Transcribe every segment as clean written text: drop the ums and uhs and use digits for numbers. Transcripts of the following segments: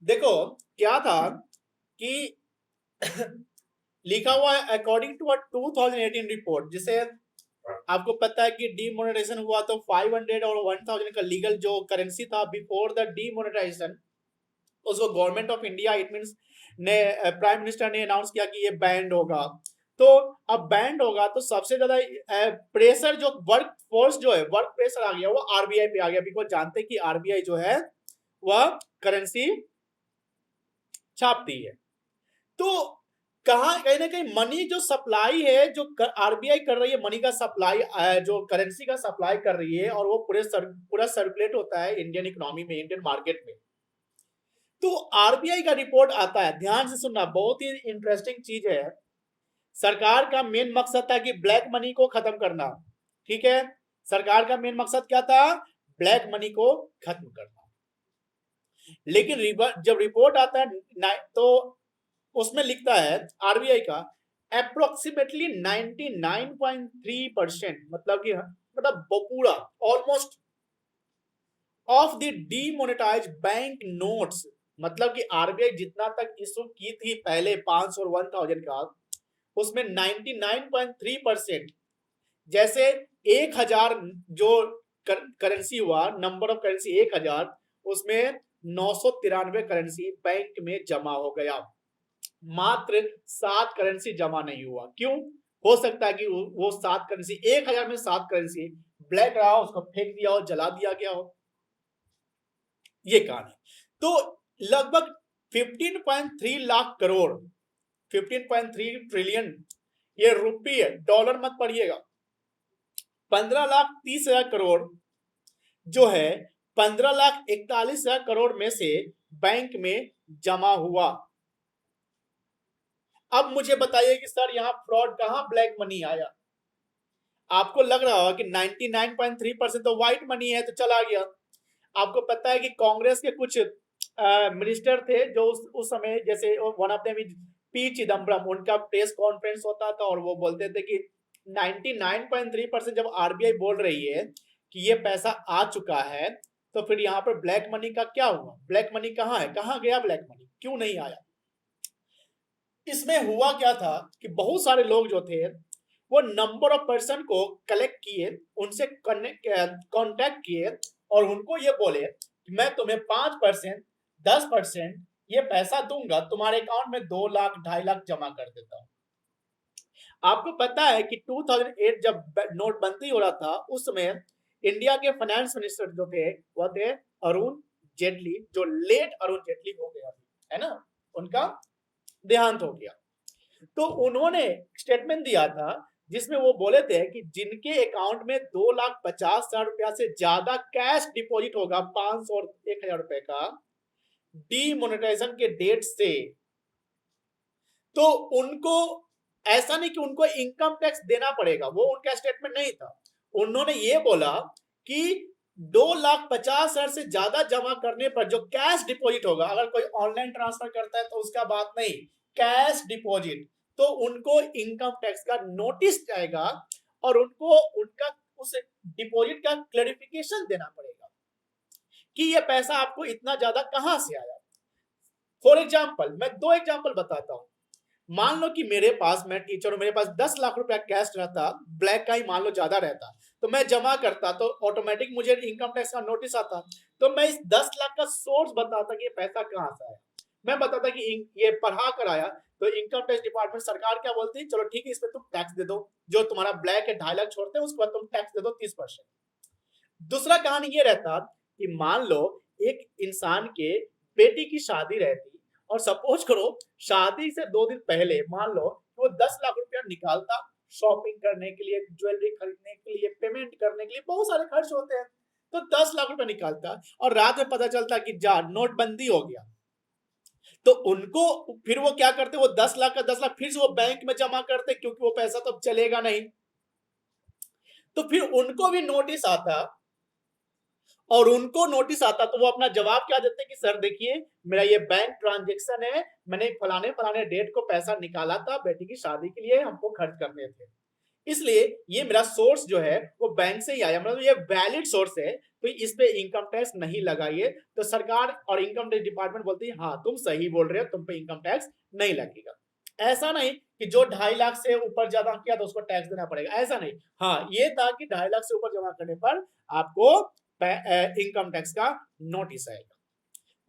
देखो क्या था कि लिखा हुआ है अकॉर्डिंग टू अ 2018 रिपोर्ट, जिसे आपको पता है कि डीमोनेटाइजेशन हुआ तो 500 और 1000 का लीगल जो करेंसी था बिफोर द डीमोनेटाइजेशन, उसको government of India it means ने प्राइम मिनिस्टर ने अनाउंस किया कि ये बैंड होगा। तो अब बैंड होगा तो सबसे ज्यादा प्रेशर जो वर्क फोर्स जो है, वर्क प्रेशर आ गया वो आरबीआई पे आ गया, बिकॉज जानते हैं कि आरबीआई जो है वह करेंसी छापती है। तो कहाँ कहीं ना कहीं मनी जो सप्लाई है, जो आरबीआई कर रही है मनी का सप्लाई, जो करेंसी का सप्लाई कर रही है, और वो पूरा सर्कुलेट होता है इंडियन इकोनॉमी में, इंडियन मार्केट में। तो आरबीआई का रिपोर्ट आता है, ध्यान से सुनना, बहुत ही इंटरेस्टिंग चीज है। सरकार का मेन मकसद था कि ब्लैक मनी को खत्म करना। ठीक है, सरकार का मेन मकसद क्या था? ब्लैक मनी को खत्म करना। लेकिन जब रिपोर्ट आता है तो उसमें लिखता है आरबीआई का अप्रोक्सीमेटली 99.3%, मतलब कि मतलब पूरा almost of the demonetise bank notes, मतलब कि आरबीआई जितना तक इशू की थी पहले 500 और 1000 का, उसमें 99.3%, जैसे 1000 जो करेंसी हुआ, नंबर ऑफ करेंसी 1000, उसमें 993 करेंसी बैंक में जमा हो गया, मात्र 7 करेंसी जमा नहीं हुआ। क्यों? हो सकता है कि वो 7 करेंसी, 1000 में 7 करेंसी ब्लैक रहा, उसको फेंक दिया हो, जला दिया गया हो, ये कारण है। तो लगभग 15.3 लाख करोड़, 15.3 ट्रिलियन, ये रुपये डॉलर मत पढ़िएगा, 15,30,000 करोड़ जो है, 15,41,000 करोड़ में से बैंक में जमा हुआ। अब मुझे बताइए कि सर यहाँ फ्रॉड कहाँ, ब्लैक मनी आया? आपको लग रहा होगा कि 99.3% तो व्हाइट मनी है तो चला गया। आपको पता है कि कांग्रेस के कुछ मिनिस्टर थे जो उस समय, जैसे one of them is P Chidambaram, उनका प्रेस कॉन्फ्रेंस होता था और वो बोलते थे कि 99.3% जब आरबीआई बोल रही है कि ये पैसा आ चुका है, तो फिर यहाँ पर ब्लैक मनी का क्या हुआ? ब्लैक मनी कहाँ है, कहाँ गया ब्लैक मनी, क्यों नहीं आया? इसमें हुआ क्या था कि बहुत सारे लोग जो थे वो नंबर ऑफ पर्सन को कलेक्ट किए, उनसे कांटेक्ट किए, और उनको ये बोले कि मैं तुम्हें 5%, 10% ये पैसा दूंगा, तुम्हारे अकाउंट में 2 लाख 2.5 लाख जमा कर देता हूँ। आपको पता है कि 2008 जब नोटबंदी हो रहा था, उस समय इंडिया के फाइनेंस मिनिस्टर जो थे वो थे अरुण जेटली, जो लेट अरुण जेटली हो गया है ना, उनका देहांत हो गया। तो उन्होंने स्टेटमेंट दिया था जिसमें वो बोले थे कि जिनके अकाउंट में 2,50,000 रुपया से ज्यादा कैश डिपॉजिट होगा, 500 और 1,000 रुपए का, डीमोनेटाइजेशन के डेट से, तो उनको ऐसा नहीं कि उनको इनकम टैक्स देना पड़ेगा, वो उनका स्टेटमेंट नहीं था। उन्होंने ये बोला कि 2,50,000 से ज्यादा जमा करने पर जो कैश डिपॉजिट होगा, अगर कोई ऑनलाइन ट्रांसफर करता है तो उसका बात नहीं, कैश डिपॉजिट, तो उनको इनकम टैक्स का नोटिस जाएगा और उनको उनका उस डिपॉजिट का क्लैरिफिकेशन देना पड़ेगा कि ये पैसा आपको इतना ज्यादा कहां से आया। फॉर एग्जाम्पल मैं 2 एग्जाम्पल बताता हूं। मान लो कि मेरे पास, मैं टीचर हूं, मेरे पास 10 लाख रुपया कैश रहता, ब्लैक का ही मान लो ज्यादा रहता, तो मैं जमा करता तो ऑटोमेटिक मुझे इनकम टैक्स का नोटिस आता, तो मैं इस 10 लाख का सोर्स बताता कि ये पैसा कहां से आया। मैं बताता कि ये पढ़ा कर आया, तो इनकम टैक्स डिपार्टमेंट, सरकार क्या बोलती है, चलो ठीक है, इस पर तुम टैक्स दे दो, जो तुम्हारा ब्लैक है 2.5 लाख छोड़ते हैं, उसके बाद तुम टैक्स दे दो 30%। दूसरा कहानी ये रहता कि मान लो एक इंसान के बेटी की शादी रहती, और सपोज करो शादी से 2 दिन पहले मान लो वो 10 लाख रुपया निकालता, शॉपिंग करने के लिए, ज्वेलरी खरीदने के लिए, पेमेंट करने के लिए, बहुत सारे खर्च होते हैं, तो 10 लाख रुपया निकालता, और रात में पता चलता कि जा नोटबंदी हो गया, तो उनको फिर वो क्या करते, वो 10 लाख का 10 लाख फिर से वो बैंक में जमा करते, क्योंकि वो पैसा तो चलेगा नहीं। तो फिर उनको भी नोटिस आता, और उनको नोटिस आता तो वो अपना जवाब क्या देते कि सर देखिए, मेरा ये बैंक ट्रांजेक्शन है, मैंने फलाने फलाने डेट को पैसा निकाला था बेटी की शादी के लिए, हमको खर्च करने थे। इसलिए ये मेरा सोर्स जो है वो बैंक से ही आया, मतलब ये वैलिड सोर्स है, तो इस पे इनकम टैक्स नहीं लगाइए। तो सरकार और इनकम टैक्स डिपार्टमेंट बोलती है हाँ तुम सही बोल रहे हो, तुम पे इनकम टैक्स नहीं लगेगा। ऐसा नहीं कि जो 2.5 लाख से ऊपर जमा किया तो उसको टैक्स देना पड़ेगा, ऐसा नहीं। हाँ ये था कि 2.5 लाख से ऊपर जमा करने पर आपको इनकम टैक्स का नोटिस आएगा।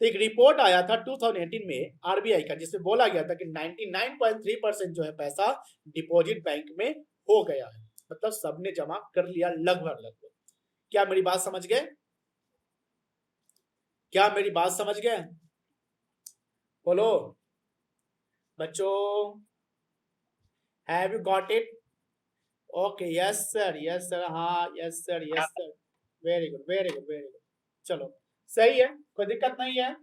तो एक रिपोर्ट आया था 2018 में आरबीआई का, जिसमें बोला गया था कि 99.3% जो है पैसा डिपॉजिट बैंक में हो गया है, मतलब सबने जमा कर लिया लगभग लगभग। क्या मेरी बात समझ गए? क्या मेरी बात समझ गए? बोलो बच्चों, have you got it? Okay, yes sir, हाँ yes sir, very good very good very good. चलो सही है, कोई दिक्कत नहीं है।